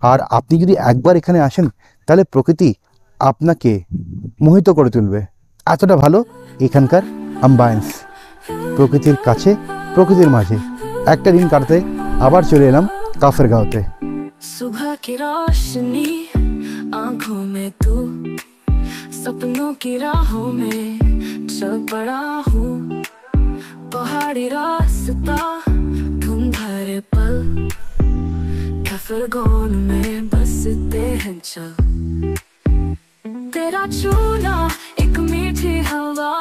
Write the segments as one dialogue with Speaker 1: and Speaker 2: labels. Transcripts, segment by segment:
Speaker 1: আর আপনি যদি একবার এখানে আসেন তাহলে প্রকৃতি আপনাকে মোহিত করে তুলবে। এতটা ভালো এখানকার অ্যাম্বিয়েন্স, প্রকৃতির কাছে প্রকৃতির মাঝে একটা দিন কাটতে আবার চলে এলাম কাফেরগাঁওতে।
Speaker 2: सुबह की रोशनी आंखों में तू, सपनों की राहों में चल पड़ा हूँ। पहाड़ी रास्ता धुन भरे पल, काफिरगांव में बसते हैं चल। तेरा छूना एक मीठी हवा,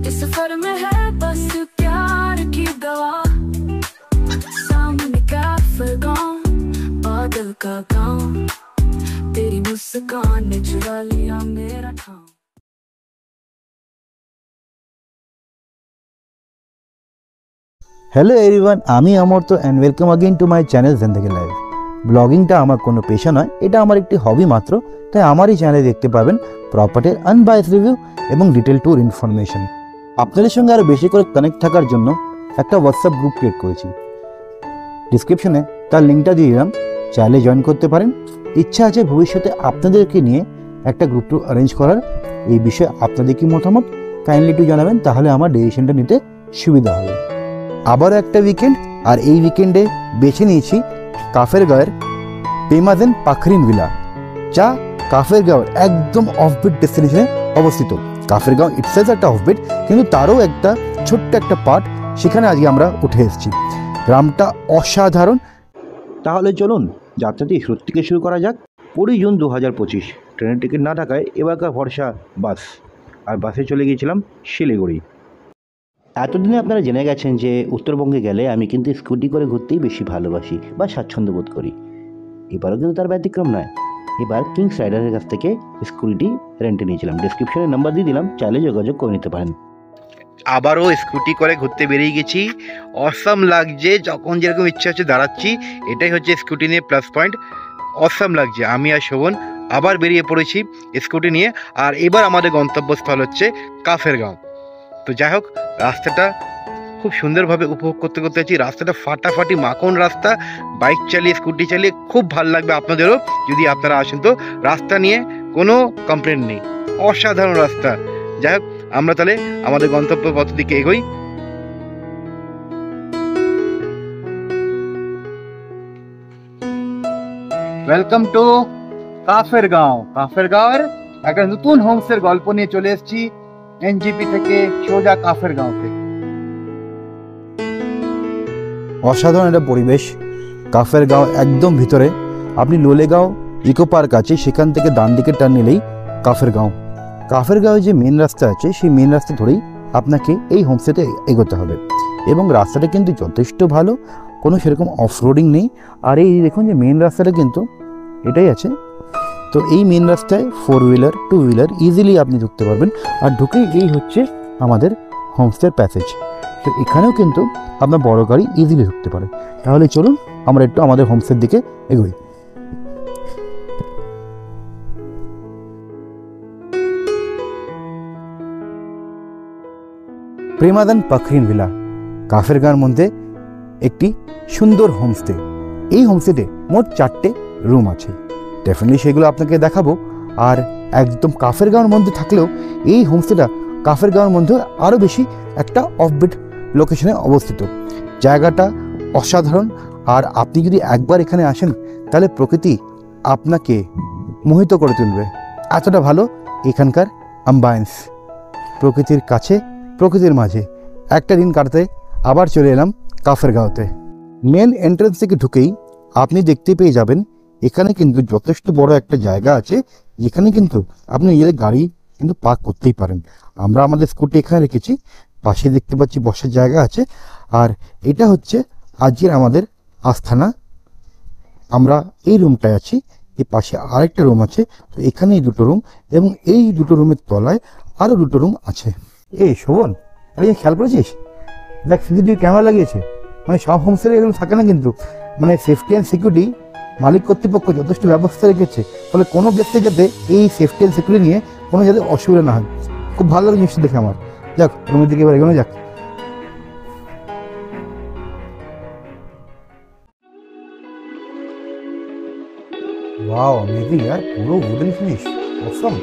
Speaker 2: इस सफर में है बस प्यार की दवा। सामने काफिरगांव बादल का गाँव, तेरी मुस्कान ने चुरा लिया मेरा ठाव।
Speaker 1: হ্যালো এভরিওয়ান, আমি Amartya and welcome again to my channel Zindegi live. ব্লগিংটা আমার কোনো পেশা নয়, এটা আমার একটি হবি মাত্র। তাই আমারই চ্যানেলে দেখতে পাবেন প্রপার্টির আনবায়াস রিভিউ এবং ডিটেল ট্যুর ইনফরমেশন। আপনাদের সঙ্গে আরও বেশি করে কানেক্ট থাকার জন্য একটা হোয়াটসঅ্যাপ গ্রুপ ক্রিয়েট করেছি, ডিসক্রিপশনে তার লিঙ্কটা দিয়ে দিলাম, চাইলে জয়েন করতে পারেন। ইচ্ছা আছে ভবিষ্যতে আপনাদেরকে নিয়ে একটা গ্রুপ ট্যুর অ্যারেঞ্জ করার। এই বিষয়ে আপনাদের কি মতামত কাইন্ডলি একটু জানাবেন, তাহলে আমার ডিসিশনটা নিতে সুবিধা হবে। আবারও একটা উইকেন্ড, আর এই উইকেন্ডে বেছে নিয়েছি কাফেরগাঁওয়ের প্রেমাদেন পাখরিন ভিলা, যা কাফেরগাঁওয়ের একদম অফবিট ডেস্টিনেশনে অবস্থিত। কাফেরগাঁও ইটসেলফ একটা অফবিট, কিন্তু তারও একটা ছোট্ট একটা পার্ট সেখানে আজকে আমরা উঠে এসেছি। গ্রামটা অসাধারণ। তাহলে চলুন যাত্রাটি শুরু থেকে শুরু করা যাক। 20 জুন 2025, ট্রেনের টিকিট না থাকায় এবারকার ভরসা বাস, আর বাসে চলে গিয়েছিলাম শিলিগুড়ি। এতদিনে আপনারা জেনে গেছেন যে উত্তরবঙ্গে গেলে আমি কিন্তু স্কুটি করে ঘুরতেই বেশি ভালোবাসি বা স্বাচ্ছন্দ্য বোধ করি। এবারও কিন্তু তার ব্যতিক্রম নয়। এবার কিংস রাইডারের কাছ থেকে স্কুটিটি রেন্টে নিয়েছিলাম। ডিসক্রিপশনে নাম্বার দিয়ে দিলাম, চাইলে যোগাযোগ করে নিতে পারেন।
Speaker 3: আবারও স্কুটি করে ঘুরতে বেরিয়ে গেছি। অসাম লাগছে, যখন যেরকম ইচ্ছা হচ্ছে দাঁড়াচ্ছি। এটাই হচ্ছে স্কুটি নিয়ে প্লাস পয়েন্ট। অসাম লাগছে। আমি আর শোভন আবার বেরিয়ে পড়েছি স্কুটি নিয়ে, আর এবার আমাদের গন্তব্যস্থল হচ্ছে কাফেরগাঁও। তো যাই হোক, রাস্তাটা খুব সুন্দরভাবে উপভোগ করতে করতে আছি। রাস্তাটা ফাটাফাটি মাখন রাস্তা, বাইক চালিয়ে স্কুটি চালিয়ে খুব ভালো লাগবে আপনাদেরও যদি আপনারা আসেন। তো রাস্তা নিয়ে কোনো কমপ্লেন নেই, অসাধারণ রাস্তা। যাই হোক, আমরা তাহলে আমাদের গন্তব্য পথ দিকে এগোই। Welcome to Kafergaon. কাফেরগাঁওয়ের একটা নতুন হোমসের গল্প নিয়ে চলে এসেছি এনজিপি থেকে সোজা কাফেরগাঁওতে।
Speaker 1: অসাধারণ একটা পরিবেশ। কাফেরগাঁও একদম ভিতরে, আপনি লোলেগাঁও ইকো পার্ক আছে, সেখান থেকে ডান দিকে টার্ন নিলেই কাফেরগাঁও। কাফেরগাঁওয়ে যে মেন রাস্তা আছে, সেই মেন রাস্তা ধরেই আপনাকে এই হোমস্টেতে এগোতে হবে। এবং রাস্তাটা কিন্তু যথেষ্ট ভালো, কোনো সেরকম অফরোডিং নেই। আর এই দেখুন যে মেন রাস্তাটা কিন্তু এটাই আছে। তো এই মেন রাস্তায় 4 হুইলার 2 হুইলার ইজিলি আপনি ঢুকতে পারবেন। আর ঢুকেই এই হচ্ছে আমাদের হোমস্টের প্যাসেজ। তো এখানেও কিন্তু আপনার বড় গাড়ি ইজিলি ঢুকতে পারে। তাহলে চলুন আমরা একটু আমাদের হোমস্টের দিকে এগোই। প্রেমাদান পাখরিন ভিলা কাফেরগাঁওর মধ্যে একটি সুন্দর হোমস্টে। এই হোমস্টেতে মোট 4টে রুম আছে, ডেফিনেটলি সেগুলো আপনাকে দেখাবো। আর একদম কাফেরগাঁওর মধ্যে থাকলেও এই হোমস্টেটা কাফেরগাঁওর মধ্যে আরও বেশি একটা অফবিট লোকেশনে অবস্থিত। জায়গাটা অসাধারণ, আর আপনি যদি একবার এখানে আসেন তাহলে প্রকৃতি আপনাকে মোহিত করে তুলবে। এতটা ভালো এখানকার অ্যাম্বিয়েন্স, প্রকৃতির কাছে প্রকৃতির মাঝে একটা দিন কাটতে আবার চলে এলাম কাফেরগাঁওতে। মেন এন্ট্রান্স থেকে ঢুকেই আপনি দেখতে পেয়ে যাবেন এখানে কিন্তু যথেষ্ট বড় একটা জায়গা আছে, যেখানে কিন্তু আপনি নিজেদের গাড়ি কিন্তু পার্ক করতেই পারেন। আমরা আমাদের স্কুটি এখানে রেখেছি, পাশে দেখতে পাচ্ছি বসার জায়গা আছে। আর এটা হচ্ছে আজকের আমাদের আস্থানা। আমরা এই রুমটায় আছি, এই পাশে আরেকটা রুম আছে। তো এখানে এই 2টো রুম, এবং এই 2টো রুমের তলায় আরও 2টো রুম আছে। এই শোভন, আরে খেয়াল করেছিস, দেখ সিসিটিভি ক্যামেরা লাগিয়েছে। মানে সব হোমস্টে এরকম থাকে না, কিন্তু মানে সেফটি অ্যান্ড সিকিউরিটি মালিক কর্তৃপক্ষ যথেষ্ট ব্যবস্থা রেখেছে। ফলে কোনো ব্যক্তি যাতে এই সেফটি অ্যান্ড সিকিউরিটি নিয়ে কোনো যাতে অসুবিধা না হয়। খুব ভালো লাগে জিনিসটা দেখে আমার। যাক, রুমের দিকে এবার এগোনো যাক। ওয়াও অমেজিং यार, পুরো উডেন ফিনিশ, অসম।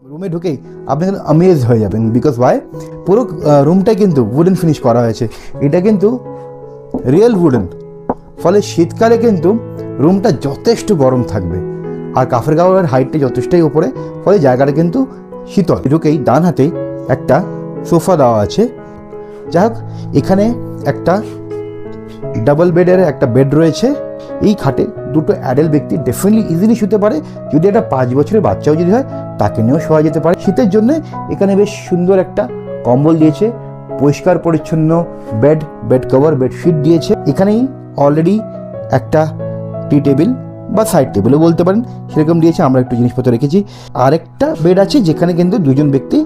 Speaker 1: রুমে ঢুকেই আপনি কিন্তু অ্যামেজ হয়ে যাবেন, বিকজ ওয়াই, পুরো রুমটাই কিন্তু উডেন ফিনিশ করা হয়েছে। এটা কিন্তু রিয়েল উডেন, ফলে শীতকালে কিন্তু রুমটা যথেষ্ট গরম থাকবে। আর কাফের গাঁওয়ের হাইটটা যথেষ্টই উপরে, ফলে জায়গাটা কিন্তু শীতল। ঢুকেই ডান হাতে একটা সোফা দেওয়া আছে। যাই হোক, এখানে একটা ডাবল বেডের একটা বেড রয়েছে। এই খাটে দুটো অ্যাডাল্ট ব্যক্তি ডেফিনেটলি ইজিলি শুতে পারে। যদি একটা 5 বছরের বাচ্চাও যদি হয় তাকে নিয়েও শোয়া যেতে পারে। শীতের জন্য এখানে বেশ সুন্দর একটা কম্বল দিয়েছে, পরিষ্কার পরিচ্ছন্ন বেড কভার, বেডশিট দিয়েছে। এখানেই অলরেডি একটা টি টেবিল বা সাইড টেবিলও বলতে পারেন সেরকম দিয়েছে। আমরা একটু জিনিসপত্র রেখেছি। আরেকটা বেড আছে যেখানে কিন্তু 2জন ব্যক্তি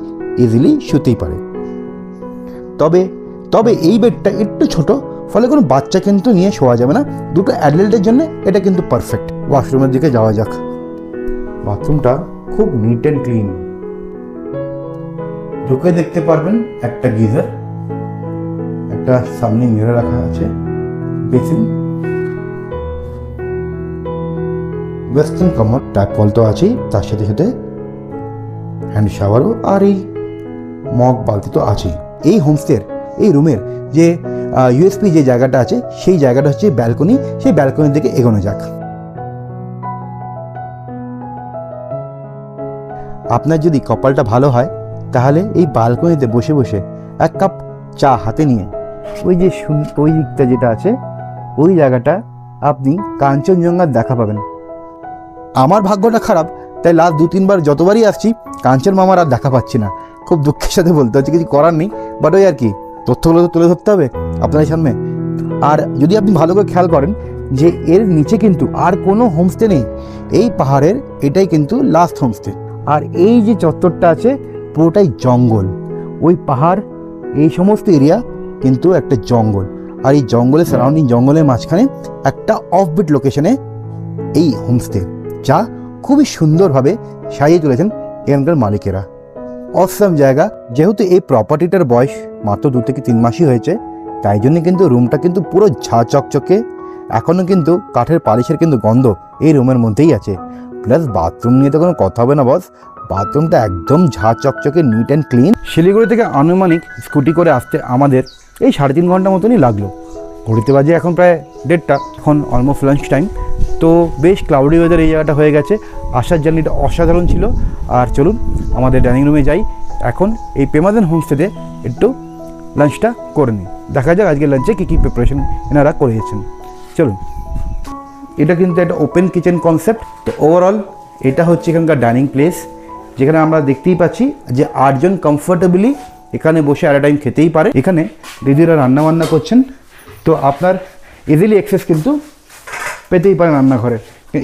Speaker 1: ইজিলি শুতেই পারে। তবে এই বেডটা একটু ছোট, ফলে কোনো বাচ্চা কিন্তু নিয়ে শোয়া যাবে না। দুটো অ্যাডাল্টের জন্য এটা কিন্তু পারফেক্ট। ওয়াশরুমের দিকে যাওয়া যাক। বাথরুমটা খুব নিট অ্যান্ড ক্লিন। ঢুকে দেখতে পারবেন একটা গিজার, একটা সামনে মিরর রাখা আছে, basin, western commode, tap call তো আছেই, তার সাথে সাথে হ্যান্ড শাওয়ারও, আর এই মগ বালতি তো আছেই। এই হোমস্টের এই রুমের যে ইউএসপি যে জায়গাটা আছে, সেই জায়গাটা হচ্ছে ব্যালকনি। সেই ব্যালকনির দিকে এগোনো যাক। আপনার যদি কপালটা ভালো হয় তাহলে এই ব্যালকনিতে বসে বসে 1 কাপ চা হাতে নিয়ে ওই যে ওই দিকটা যেটা আছে ওই জায়গাটা আপনি কাঞ্চনজঙ্ঘার দেখা পাবেন। আমার ভাগ্যটা খারাপ, তাই লাস্ট 2-3 বার যতবারই আসছি কাঞ্চন মামার আর দেখা পাচ্ছি না। খুব দুঃখের সাথে বলতে হচ্ছে, কিছু করার নেই, বাট ওই আর কি, তথ্যগুলো তো তুলে ধরতে হবে আপনাদের সামনে। আর যদি আপনি ভালো করে খেয়াল করেন যে এর নিচে কিন্তু আর কোনো হোমস্টে নেই, এই পাহাড়ের এটাই কিন্তু লাস্ট হোমস্টে। আর এই যে চত্বরটা আছে পুরোটাই জঙ্গল। ওই পাহাড়, এই সমস্ত এরিয়া কিন্তু একটা জঙ্গল। আর এই জঙ্গলের সারাউন্ডিং, জঙ্গলের মাঝখানে একটা অফবিট লোকেশনে এই হোমস্টে, যা খুবই সুন্দরভাবে সাজিয়ে তুলেছেন এখানকার মালিকেরা। অসম জায়গা। যেহেতু এই প্রপার্টিটার বয়স মাত্র 2 থেকে 3 মাসই হয়েছে, তাই জন্য কিন্তু রুমটা কিন্তু পুরো ঝা চকচকে। এখনও কিন্তু কাঠের পালিশের কিন্তু গন্ধ এই রুমের মধ্যেই আছে। প্লাস বাথরুম নিয়ে তো কোনো কথা হবে না বস, বাথরুমটা একদম ঝা চকচকে, নিট অ্যান্ড ক্লিন। শিলিগুড়ি থেকে আনুমানিক স্কুটি করে আসতে আমাদের এই 3.5 ঘন্টা মতনই লাগলো। ঘড়িতে বাজে এখন প্রায় 1:30, এখন অলমোস্ট লাঞ্চ টাইম। তো বেশ ক্লাউডি ওয়েদার এই জায়গাটা হয়ে গেছে। আসার জার্নিটা অসাধারণ ছিল। আর চলুন আমাদের ডাইনিং রুমে যাই। এখন এই পেমাদান হোমস্টেতে একটু লাঞ্চটা করে নিই। দেখা যাক আজকে লাঞ্চে কী কী প্রিপারেশন এনারা করেছেন। চলুন। এটা কিন্তু একটা ওপেন কিচেন কনসেপ্ট। তো ওভারঅল এটা হচ্ছে এখানকার ডাইনিং প্লেস, যেখানে আমরা দেখতেই পাচ্ছি যে 8 জন কমফোর্টেবলি এখানে বসে অ্যাট আ টাইম খেতেই পারে। এখানে দিদিরা রান্নাবান্না করছেন, তো আপনার ইজিলি অ্যাক্সেস কিন্তু পেতেই পারেন রান্নাঘরে।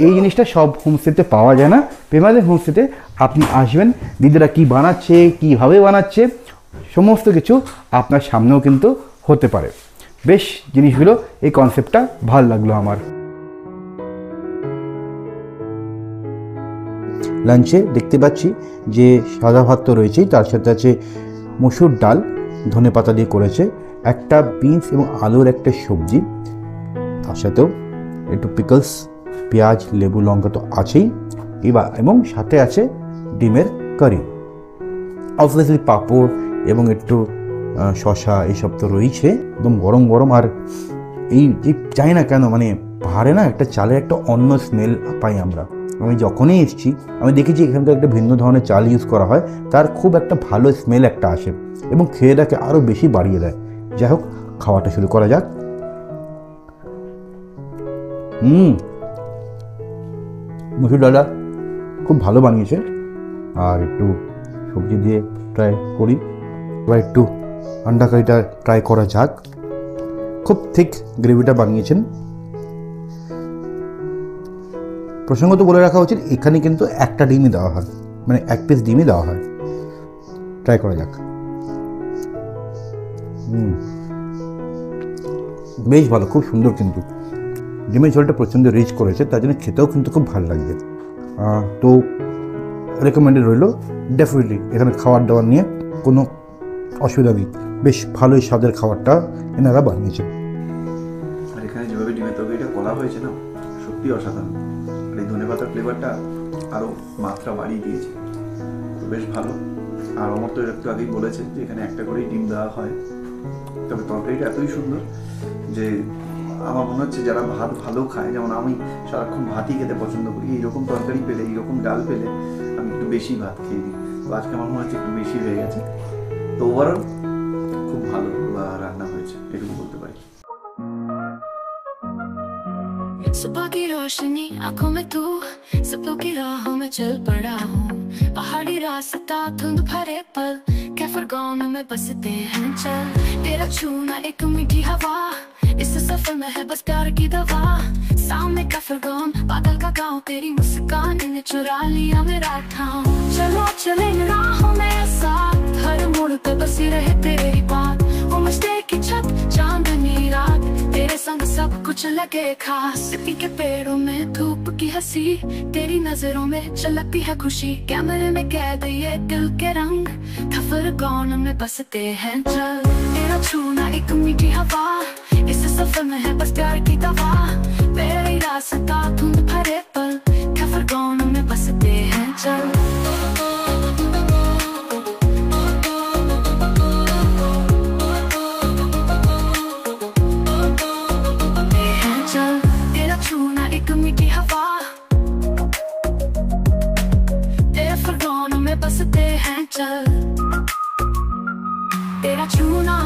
Speaker 1: এই জিনিসটা সব হোমস্টেতে পাওয়া যায় না। পেমাদান হোমস্টেতে আপনি আসবেন, দিদিরা কী বানাচ্ছে, কীভাবে বানাচ্ছে, সমস্ত কিছু আপনার সামনেও কিন্তু হতে পারে। বেশ জিনিসগুলো, এই কনসেপ্টটা ভালো লাগলো আমার। লাঞ্চে দেখতে পাচ্ছি যে সাদা ভাত তো রয়েছেই, তার সাথে আছে মসুর ডাল, ধনেপাতা দিয়ে করেছে, একটা বিনস এবং আলুর একটা সবজি, তার সাথেও একটু পিকলস, পেঁয়াজ, লেবু, লঙ্কা তো আছেই, এবং সাথে আছে ডিমের কারি, অবভিয়াসলি পাঁপড় এবং একটু শশা, এইসব তো রয়েছে। একদম গরম গরম। আর এই জানি না কেন, মানে পাহাড়ে না একটা চালের একটা অন্য স্মেল পাই আমরা। আমি যখনই এসেছি আমি দেখেছি এখানকার একটা ভিন্ন ধরনের চাল ইউজ করা হয়, তার খুব একটা ভালো স্মেল একটা আসে এবং খেয়েটাকে আরও বেশি বাড়িয়ে দেয়। যাই হোক, খাওয়াটা শুরু করা যাক। মসুর ডালটা খুব ভালো বানিয়েছে। আর একটু সবজি দিয়ে ট্রাই করি। এবার একটু আন্ডা কারিটা ট্রাই করা যাক। খুব থিক গ্রেভিটা বানিয়েছেন। প্রসঙ্গত বলে রাখা উচিত, এখানে কিন্তু একটা ডিমই দেওয়া হয়, মানে 1 পিস ডিমই দেওয়া হয়। ট্রাই করা যাক। বেশ ভালো, খুব সুন্দর। কিন্তু ডিমের ঝোলটা প্রচণ্ড রিচ করেছে, তার জন্য খেতেও কিন্তু খুব ভালো লাগবে। তো রেকমেন্ডেড রইল, ডেফিনেটলি এখানে খাবার দাবার নিয়ে কোনো অসুবিধা নেই, বেশ ভালোই স্বাদের খাবারটা এনারা বানিয়েছেন।
Speaker 4: আর এখানে যেভাবে ডিমের তরকারিটা করা হয়েছে না, সত্যি অসাধারণ। আর এই ধনেপাতার ফ্লেভারটা আরও মাত্রা বাড়িয়ে দিয়েছে, তো বেশ ভালো। আর আমার তো একটু আগেই বলেছে যে এখানে একটা করেই ডিম দেওয়া হয়, তবে তরকারিটা এতই সুন্দর যে আমার মনে হচ্ছে যারা ভাত ভালো খায়, যেমন আমি সারাক্ষণ ভাতই খেতে পছন্দ করি, এইরকম তরকারি পেলে, এইরকম ডাল পেলে আমি একটু বেশি ভাত খেয়ে নিই। তো আজকে আমার মনে হচ্ছে একটু বেশি হয়ে গেছে। তো ওভারঅল খুব ভালো রান্না হয়েছে, এটুকু বলতে পারি।
Speaker 2: सुबह की रोशनी आंखों में तू, सपनों की राहों में चल पड़ा हूँ। पहाड़ी रास्ता धुंध भरे पल, कैफर गाँव में बसते हैं चल। तेरा छूना एक मीठी हवा, इस सफर में है बस प्यार की दवा। सामने कैफर गाँव, बादल का गाँव, तेरी मुस्कान ने चुरा लिया मेरा ठाव। चलो चले राहों में साथ, हर मोड़ पे बसी रहे तेरी बात। होमस्टे की छत, चांदनी रात, तेरे संग सब कुछ लगे खास। सिटी के पेड़ों में धूप की हंसी, तेरी नजरों में झलकती है खुशी। कैमरे में कैद ये दिल के रंग, खफर गाँव में बसते हैं चल। तेरा छूना एक मीठी हवा, इस सफर में है बस प्यार की दवा। मेरी रास्ता धुंध भरे पल, खफर गाँव में बसते हैं चल। तेरा छूना एक मीठी हवा, तेरे फरगानों में बसते हैं चल। तेरा छूना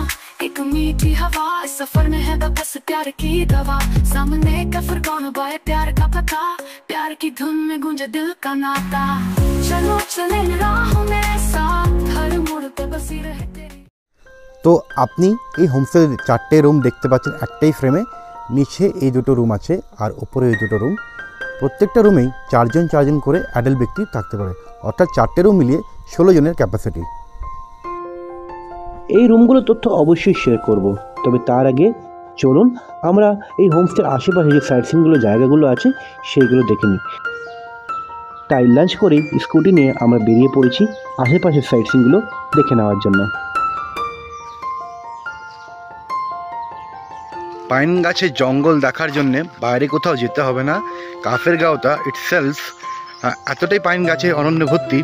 Speaker 2: एक मीठी हवा, इस सफर में है बस प्यार की दवा। सामने का फरगाना बाय प्यार का पता, प्यार की धुन में गूंजे दिल का नाता। चलो चले राहों में साथ, हर मोड़ पे बसी रहे तेरी।
Speaker 1: তো আপনি এই হোমস্টে 4টে রুম দেখতে পাচ্ছেন একটাই ফ্রেমে। নিচে এই দুটো রুম আছে আর উপরে এই দুটো রুম। প্রত্যেকটা রুমেই 4জন 4জন করে অ্যাডাল্ট ব্যক্তি থাকতে পারে, অর্থাৎ 4টে রুম মিলিয়ে 16 জনের ক্যাপাসিটি।
Speaker 5: এই রুমগুলোর তথ্য অবশ্যই শেয়ার করব, তবে তার আগে চলুন আমরা এই হোমস্টের আশেপাশে যে সাইট সিনগুলো জায়গাগুলো আছে সেইগুলো দেখে নিই। তাই লাঞ্চ করেই স্কুটি নিয়ে আমরা বেরিয়ে পড়েছি আশেপাশের সাইট সিনগুলো দেখে নেওয়ার জন্য।
Speaker 3: পাইন গাছের জঙ্গল দেখার জন্য বাইরে কোথাও যেতে হবে না। কাফের গাঁওটা ইটসেলফ এতটাই পাইন গাছে অরণ্য ভর্তি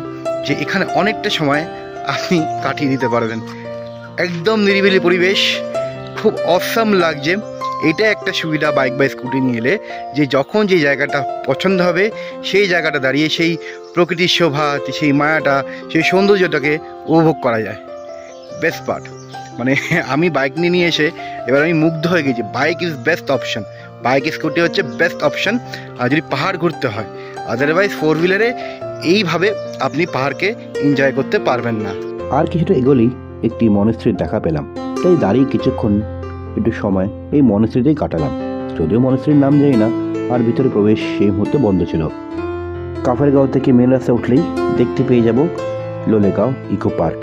Speaker 3: যে এখানে অনেকটা সময় আপনি কাটিয়ে দিতে পারবেন। একদম নিরিবিলি পরিবেশ, খুব অসাম লাগছে। এটা একটা সুবিধা বাইক বা স্কুটি নিয়ে এলে, যে যখন যে জায়গাটা পছন্দ হবে সেই জায়গাটা দাঁড়িয়ে সেই প্রকৃতির শোভা, সেই মায়াটা, সেই সৌন্দর্যটাকে উপভোগ করা যায়। বেস্ট পার্ট, মানে আমি বাইক নিয়ে এসে এবার আমি মুগ্ধ হয়ে গেছি। Bike is best option, bike scooty হচ্ছে বেস্ট অপশন আর যদি পাহাড় ঘুরতে হয়। আদারওয়াইজ 4 হুইলারে এইভাবে আপনি পাহাড়কে এনজয় করতে পারবেন না।
Speaker 5: আর কিছুটা এগোলেই একটি মনেস্ট্রির দেখা পেলাম, তাই দাঁড়িয়ে কিছুক্ষণ একটু সময় এই মনেস্ট্রিতেই কাটালাম। যদিও মনেস্ট্রির নাম জানি না, আর ভিতরে প্রবেশ সেই মুহূর্তে বন্ধ ছিল। কাফেরগাঁও থেকে মেন রাস্তা উঠলেই দেখতে পেয়ে যাব Lolegaon eco park.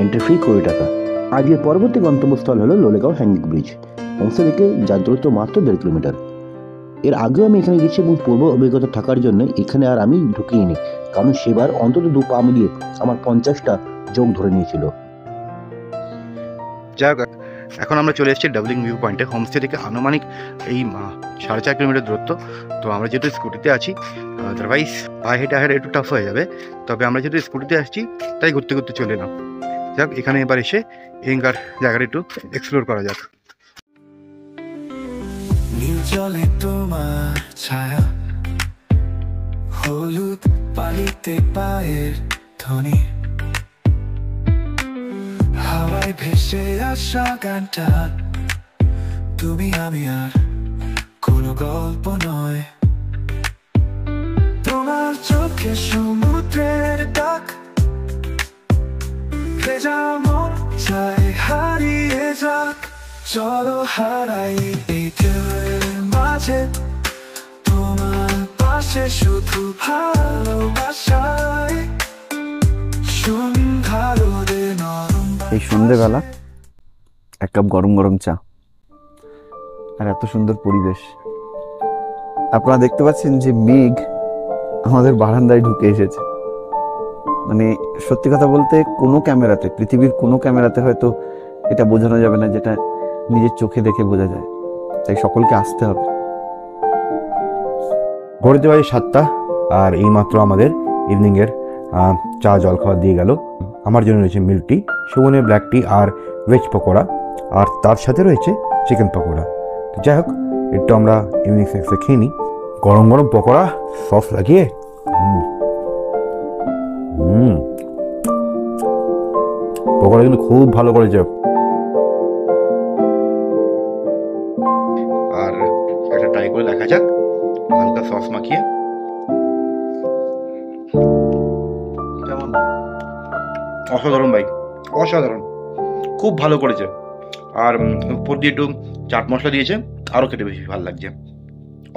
Speaker 5: Entry fee 20 টাকা। আজকের পরবর্তী গন্তব্যস্থল হলো লোলেগাঁও হ্যাঙ্গিং ব্রিজ। হোমস্টে থেকে যার দূরত্ব মাত্র 1.5 কিলোমিটার। এর আগেও আমি এখানে গেছি এবং পূর্ব অভিজ্ঞতা থাকার জন্য এখানে আর আমি ঢুকিনি, কারণ সেবার অন্তত 2 পা মিলিয়ে আমার 50টা যোগ ধরে নিয়েছিল।
Speaker 3: যাই হোক, এখন আমরা চলে এসেছি ডাবলিং ভিউ পয়েন্টে। হোমস্টে থেকে আনুমানিক এই 4.5 কিলোমিটার দূরত্ব। তো আমরা যেহেতু স্কুটিতে আছি, আদারওয়াইজ পায়ে হেঁটে একটু টাফ হয়ে যাবে, তবে আমরা যেহেতু স্কুটিতে আসছি তাই ঘুরতে ঘুরতে চলে এলাম। যাক, এখানে এবার এসে এখানকার জায়গাটা একটু এক্সপ্লোর করা যাক।
Speaker 6: নীল জলে তোমার ছায়া, হলুদ পানিতে পায়ের ধ্বনি, হাওয়ায় ভেসে আসা গানটা, তুমি আমি আর কোনো গল্প নয়। তোমার চোখে সমুদ্রের ডাক, ভেজা মন চাই হারিয়ে যাক। চলো হারাই এই ঢেউয়ের মাঝে, তোমার পাশে শুধু ভালোবাসায়। সন্ধ্যা রোদে নরম
Speaker 7: এই সন্ধ্যেবেলা 1 কাপ গরম গরম চা আর এত সুন্দর পরিবেশ,
Speaker 4: আপনারা দেখতে পাচ্ছেন যে মেঘ আমাদের বারান্দায় ঢুকে এসেছে। মানে সত্যি কথা বলতে কোনো ক্যামেরাতে, পৃথিবীর কোনো ক্যামেরাতে হয়তো এটা বোঝানো যাবে না, যেটা নিজের চোখে দেখে বোঝা যায়। তাই সকলকে আসতে হবে।
Speaker 1: ঘড়িতে বাজে 7টা, আর এইমাত্র আমাদের ইভিনিংয়ের চা জল খাওয়া দিয়ে গেল। আমার জন্য রয়েছে মিল্ক টি, সুমনের ব্ল্যাক টি আর ভেজ পকোড়া, আর তার সাথে রয়েছে চিকেন পকোড়া। তো যাই হোক, একটু আমরা ইভিনিং স্ন্যাক্সে খেয়ে নিই। গরম গরম পকোড়া সস লাগিয়ে। পকোড়া কিন্তু খুব ভালো করেছে।
Speaker 3: আর একটা ট্রাই করে দেখা যাক, হালকা সস মাখিয়ে।
Speaker 4: কেমন?
Speaker 3: অসাধারণ ভাই, অসাধারণ, খুব ভালো করেছে। আর উপর দিয়ে একটু চাট মশলা দিয়েছে, আরও খেতে বেশি ভালো লাগছে।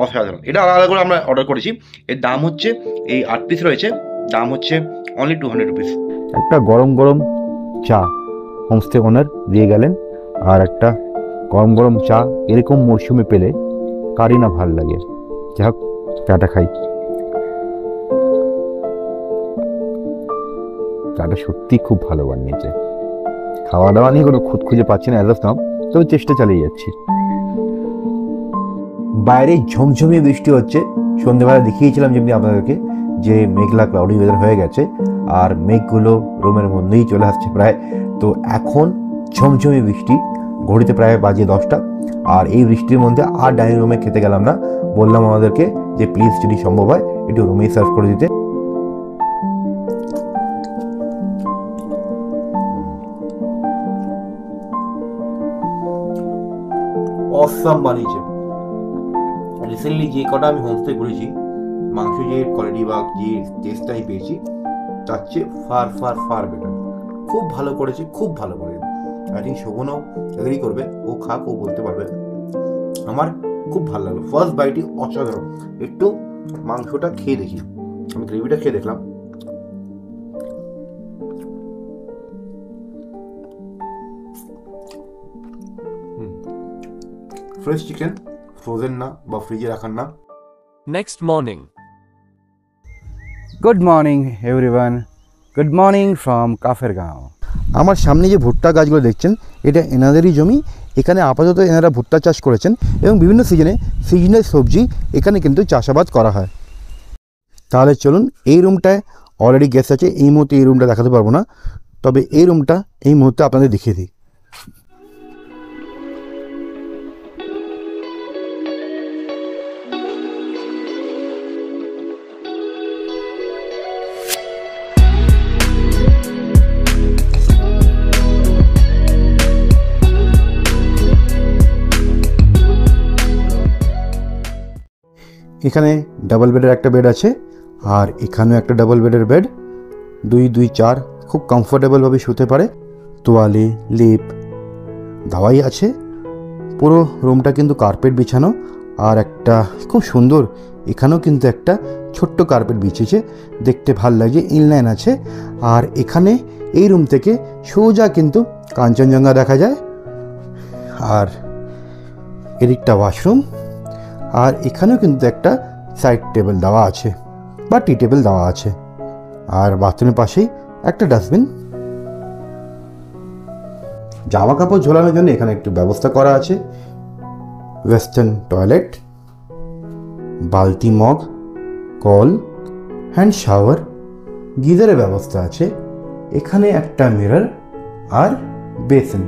Speaker 3: অসাধারণ। এটা আলাদা করে আমরা অর্ডার করেছি। এর দাম হচ্ছে, এই 8 পিস রয়েছে, দাম হচ্ছে অনলি 200 রুপিস।
Speaker 1: একটা গরম গরম চা হোমস্টে ওনার দিয়ে গেলেন, আর একটা গরম গরম চা এরকম মরশুমে পেলে কারই না ভাল লাগে। যাই হোক, চাটা খাই। চাটা সত্যি খুব ভালো বানিয়েছে। খাওয়া দাওয়া নিয়ে কোনো খুঁত খুঁজে পাচ্ছি না অ্যাজ নাও, তবে চেষ্টা চালিয়ে যাচ্ছি। বাইরে ঝমঝমিয়ে বৃষ্টি হচ্ছে। সন্ধ্যেবেলা দেখিয়েছিলাম যেমনি আপনাদেরকে যে মেঘলা ক্লাউডি ওয়েদার হয়ে গেছে, আর মেঘগুলো রুমের মধ্যেই চলে আসছে প্রায়। তো এখন ঝমঝমিয়ে বৃষ্টি, ঘড়িতে প্রায় বাজে 10টা। আর এই বৃষ্টির মধ্যে আর ডাইনিং রুমে খেতে গেলাম না, বললাম আমাদেরকে যে প্লিজ যদি সম্ভব হয় একটু রুমেই সার্ভ করে দিতে। অসাম বানিয়েছে। রিসেন্টলি যে কটা আমি হোমস্টে করেছি, মাংস যে কোয়ালিটি বা যে টেস্টটা আমি পেয়েছি তার চেয়ে ফার ফার ফার বেটার। খুব ভালো করেছে, খুব ভালো করে। আই থিঙ্ক শোভনও এগ্রি করবে, ও খাক, ও বলতে পারবে। আমার খুব ভালো লাগলো, ফার্স্ট বাইটই অসাধারণ। একটু মাংসটা খেয়ে দেখি, আমি গ্রেভিটা খেয়ে দেখলাম। ফ্রেশ চিকেন, ফ্রোজেন না বা ফ্রিজে রাখার না।
Speaker 6: Next morning.
Speaker 1: Good morning everyone, good morning from Kafergaon. আমার সামনে যে ভুট্টা গাছগুলো দেখছেন, এটা এনাদেরই জমি। এখানে আপাতত এনারা ভুট্টা চাষ করেছেন, এবং বিভিন্ন সিজনাল সবজি এখানে কিন্তু চাষাবাদ করা হয়। তাহলে চলুন, এই রুমটায় অলরেডি গেস্ট আছে। এই মুহূর্তে এই রুমটা দেখাতে পারবো না, তবে এই রুমটা এই মুহূর্তে আপনাদের দেখিয়ে দিই। এখানে ডাবল বেডের একটা বেড আছে, আর এখানেও একটা ডাবল বেডের বেড। 2, 2, 4 খুব কমফোর্টেবলভাবে শুতে পারে। তোয়ালে, লেপ, দাওয়াই আছে। পুরো রুমটা কিন্তু কার্পেট বিছানো, আর একটা খুব সুন্দর এখানেও কিন্তু একটা ছোট্ট কার্পেট বিছিয়েছে, দেখতে ভাল লাগে। ইনলাইন আছে। আর এখানে এই রুম থেকে সোজা কিন্তু কাঞ্চনজঙ্ঘা দেখা যায়। আর এদিকটা ওয়াশরুম, আর এখানেও কিন্তু একটা সাইড টেবিল দেওয়া আছে বা টি টেবিল দেওয়া আছে। আর বাথরুমের পাশেই একটা ডাস্টবিন। জামা কাপড় ঝোলানোর জন্য এখানে একটু ব্যবস্থা করা আছে। ওয়েস্টার্ন টয়লেট, বালতি, মগ, কল, হ্যান্ড শাওয়ার, গিজারের ব্যবস্থা আছে। এখানে একটা মিরর আর বেসিন,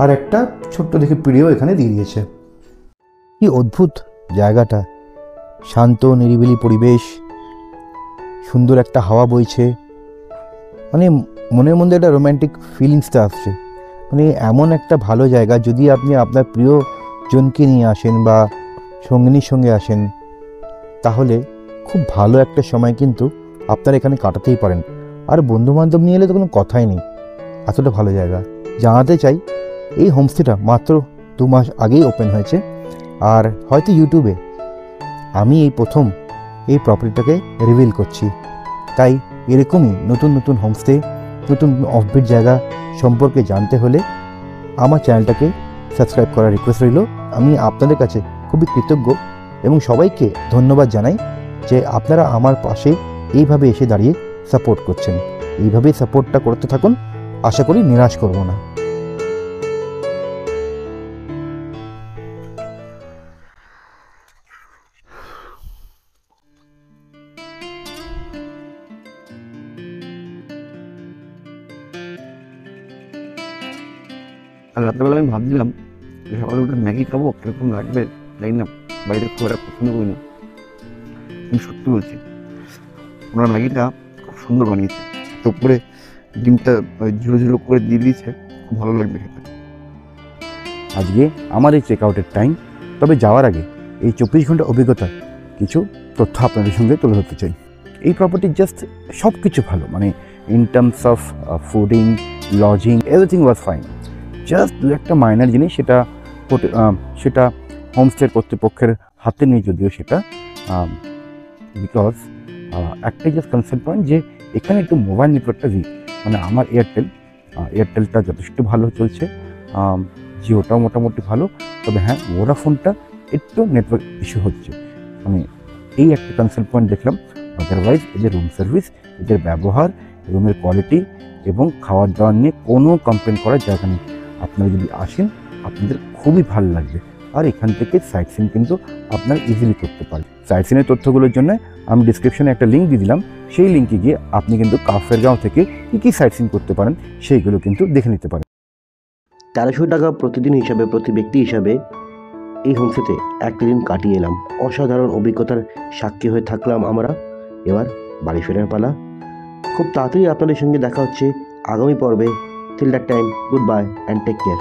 Speaker 1: আর একটা ছোট্ট দেখে পিঁড়িও এখানে দিয়ে দিয়েছে। কি অদ্ভুত জায়গাটা, শান্ত নিরিবিলি পরিবেশ, সুন্দর একটা হাওয়া বইছে। মানে মনের মধ্যে একটা রোম্যান্টিক ফিলিংসটা আসছে। মানে এমন একটা ভালো জায়গা, যদি আপনি আপনার প্রিয়জনকে নিয়ে আসেন বা সঙ্গিনীর সঙ্গে আসেন, তাহলে খুব ভালো একটা সময় কিন্তু আপনারা এখানে কাটাতেই পারেন। আর বন্ধুবান্ধব নিয়ে এলে তো কোনো কথাই নেই, এতটা ভালো জায়গা। জানাতে চাই, এই হোমস্টেটা মাত্র 2 মাস আগেই ওপেন হয়েছে। আর হয়তো ইউটিউবে আমি এই প্রথম এই প্রপার্টিটাকে রিভিল করছি। তাই এরকমই নতুন নতুন হোমস্টে, নতুন অফবিট জায়গা সম্পর্কে জানতে হলে আমার চ্যানেলটাকে সাবস্ক্রাইব করার রিকোয়েস্ট রইল। আমি আপনাদের কাছে খুবই কৃতজ্ঞ এবং সবাইকে ধন্যবাদ জানাই যে আপনারা আমার পাশে এইভাবে এসে দাঁড়িয়ে সাপোর্ট করছেন। এইভাবেই সাপোর্টটা করতে থাকুন, আশা করি নিরাশ করব না।
Speaker 7: আর রাত্রেবেলা আমি ভাবছিলাম যে সকালে উঠে ম্যাগি খাবো, কিরকম লাগবে জানি না, বাড়িতে খুব একটা পছন্দ করি না। আমি সত্যি বলছি, ওনার ম্যাগিটা খুব সুন্দর বানিয়েছে, তো উপরে ডিমটা ঝুড়ো ঝুড়ো করে দিয়ে দিয়েছে, খুব ভালো লাগবে খেতে।
Speaker 1: আজকে আমার এই চেক আউটের টাইম, তবে যাওয়ার আগে এই 24 ঘন্টা অভিজ্ঞতা কিছু তথ্য আপনাদের সঙ্গে তুলে ধরতে চাই। এই প্রপার্টির জাস্ট সব কিছু ভালো, মানে in terms of fooding, lodging, everything was fine. Just দু একটা মাইনার জিনিস, সেটা হোমস্টের কর্তৃপক্ষের হাতে নেই যদিও সেটা, বিকজ একটাই জাস্ট কনসার্ন পয়েন্ট যে এখানে একটু মোবাইল নেটওয়ার্কটা উইক। মানে আমার এয়ারটেলটা যথেষ্ট ভালো চলছে, জিওটাও মোটামুটি ভালো, তবে হ্যাঁ ভোডাফোনটা একটু নেটওয়ার্ক ইস্যু হচ্ছে, মানে এই একটা কনসার্ন পয়েন্ট দেখলাম। আদারওয়াইজ এদের রুম সার্ভিস, এদের ব্যবহার, রুমের কোয়ালিটি এবং খাওয়ার দাওয়ার নিয়ে কোনো কমপ্লেন করার জায়গা নেই। আপনারা যদি আসেন আপনাদের খুবই ভালো লাগবে। আর এখান থেকে সাইট সিন কিন্তু আপনারা ইজিলি করতে পারেন। সাইট সিনের তথ্যগুলোর জন্য আমি ডিসক্রিপশনে একটা লিঙ্ক দিয়ে দিলাম, সেই লিঙ্কে গিয়ে আপনি কিন্তু কাফেরগাঁও থেকে কী কী সাইট সিন করতে পারেন সেইগুলো কিন্তু দেখে নিতে পারেন।
Speaker 5: 1300 টাকা প্রতিদিন হিসাবে, প্রতি ব্যক্তি হিসাবে এই হোমস্টেতে একটা দিন কাটিয়ে এলাম। অসাধারণ অভিজ্ঞতার সাক্ষী হয়ে থাকলাম আমরা। এবার বাড়ি ফেরার পালা। খুব তাড়াতাড়ি আপনাদের সঙ্গে দেখা হচ্ছে আগামী পর্বে। Till that time, good bye and take care.